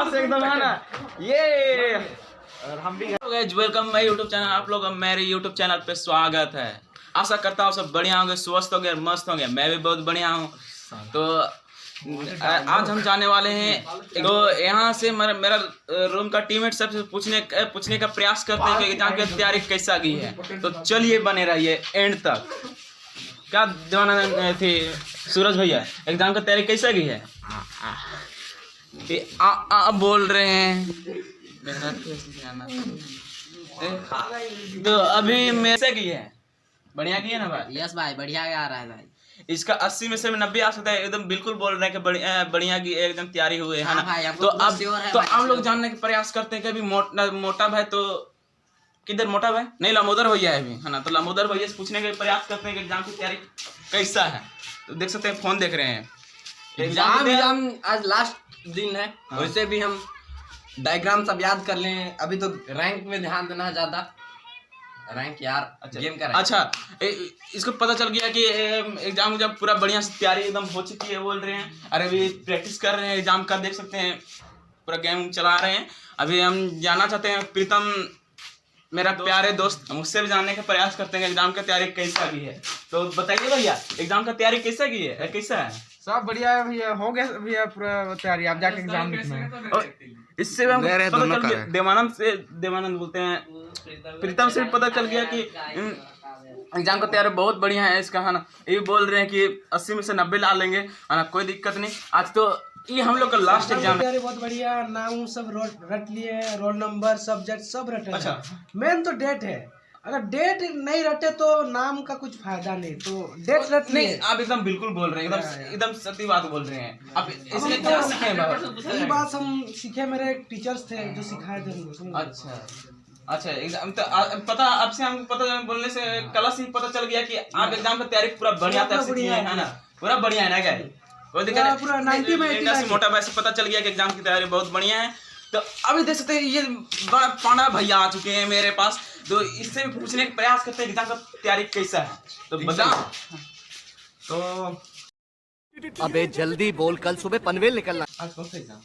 बढ़िया से एकदम है ना ये। और हम भी वेलकम माय यूट्यूब चैनल। आप लोग मेरे यूट्यूब चैनल पे स्वागत है। आशा करता हूँ सब बढ़िया होंगे, स्वस्थ होंगे, मस्त होंगे। मैं भी बहुत बढ़िया हूँ। तो आज हम जाने वाले हैं, तो यहाँ से मेरा रूम का टीममेट सबसे पूछने का प्रयास करते हैं कि एग्जाम की तैयारी कैसा गई है। तो चलिए बने रहिए एंड तक। क्या दीवाना थी सूरज भैया, एग्जाम की तैयारी कैसा गई है? बोल रहे हैं तो अभी मेरे की है बढ़िया की है ना भाई? यस भाई, बढ़िया आ रहा है भाई। इसका 80 में से 90 आ सकता है। एकदम बिल्कुल बोल रहे हैं कि बढ़िया की एकदम तैयारी हुई है ना भाई, तो अब तो हम लोग जानने के प्रयास करते हैं कि अभी मोटा भाई तो किधर, मोटा भाई नहीं लामोदर भैया है अभी है ना। तो लामोदर भैया से पूछने का प्रयास करते हैं कि एग्जाम की तैयारी कैसा है। तो देख सकते हैं फोन देख रहे हैं। एग्जाम आज लास्ट दिन है। वैसे भी हम डायग्राम सब याद कर लें। अभी तो रैंक में ध्यान देना है ज्यादा। रैंक यार अच्छा, गेम का अच्छा इसको पता चल गया कि एग्जाम जब पूरा बढ़िया से तैयारी एकदम हो चुकी है बोल रहे हैं। अरे अभी प्रैक्टिस कर रहे हैं एग्जाम का, देख सकते हैं पूरा गेम चला रहे हैं। अभी हम जानना चाहते हैं प्रीतम मेरा प्यारे दोस्त, हम उससे भी जानने का प्रयास करते हैं एग्जाम की तैयारी कैसा की है। तो बताइए भैया एग्जाम का तैयारी कैसा की है, कैसा है? सब बढ़िया है भैया, हो गया भैया पूरा तैयारी। आप जाके एग्जाम लिखना है। इससे भी हम पता चल गया, देवानंद बोलते हैं, प्रीतम से भी पता चल गया कि एग्जाम का तैयारी बहुत बढ़िया है इसका है ना। ये बोल रहे हैं कि 80 में से 90 ला लेंगे है ना, कोई दिक्कत नहीं। आज तो ये हम लोग का लास्ट एग्जाम है। बहुत बढ़िया, नाम सब रट लिए, रोल नंबर सब्जेक्ट सब रटे। अच्छा, मेन तो डेट है। अगर डेट नहीं रटे तो नाम का कुछ फायदा नहीं। तो डेट रट नहीं, आप एकदम बिल्कुल बोल रहे हैं, एकदम सत्य बात बोल रहे हैं आप। इसलिए क्या सीखे हैं? ये बात हम सीखे, मेरे एक टीचर्स थे जो सिखाए थे हमको। अच्छा एग्जाम तो पता आपसे हमको पता बोलने से कल से ही पता चल गया कि आप एग्जाम की तैयारी पूरा बढ़िया तरह से किए हैं है ना, पूरा बढ़िया है ना। क्या कोई दिक्कत नहीं, पूरा 90 में मोटा भाई से पता चल गया कि एग्जाम की तैयारी बहुत बढ़िया है। तो अभी देख सकते हैं ये बड़ा पांडा भैया आ चुके हैं मेरे पास। तो इससे भी पूछने का प्रयास करते हैं एग्जाम का तैयारी कैसा है। तो बताओ। तो अबे जल्दी बोल, कल सुबह पनवेल निकलना। आज कौन सा एग्जाम?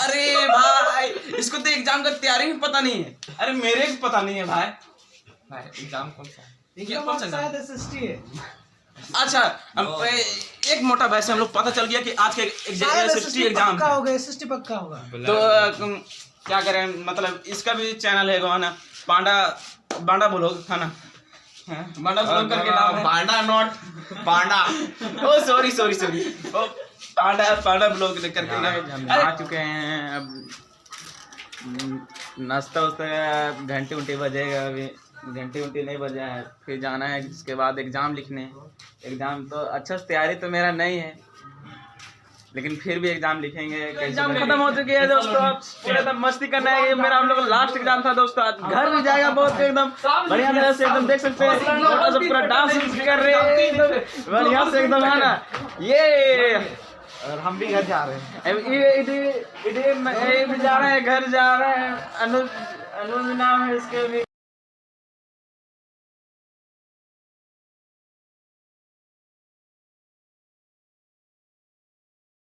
अरे भाई इसको तो एग्जाम का तैयारी भी पता नहीं है। अरे मेरे भी पता नहीं है भाई एग्जाम कौन सा है? शायद एसएसटी है। अच्छा एक मोटा भाई से हम लोग पता चल गया कि आज के एसएसटी एग्जाम पक्का होगा, एसएसटी पक्का होगा। तो क्या करें, मतलब इसका भी चैनल है ना, बांडा बोलो है ना, बांडा बोलो करके नाम है। Banda not Banda. Oh sorry oh panda blog करके नाम आ चुके हैं। अब नाश्ता वास्ता घंटे बजेगा, अभी घंटे नहीं बजा है। फिर जाना है इसके बाद एग्जाम लिखने। एग्जाम तो अच्छा से तैयारी तो मेरा नहीं है, लेकिन फिर भी एग्जाम लिखेंगे। एग्जाम खत्म हो चुकी है दोस्तों, पूरा एकदम मस्ती करना है। ये मेरा हम लोग लास्ट एग्जाम था दोस्तों। आज घर भी जाएगा बहुत एकदम बढ़िया तरह से, एकदम देख सकते हैं पूरा डांस कर रहे हैं बढ़िया से एकदम है ना ये। और हम भी घर जा रहे हैं। ये भी जा रहे हैं, घर जा रहे हैं। अनुज नाम है इसके भी।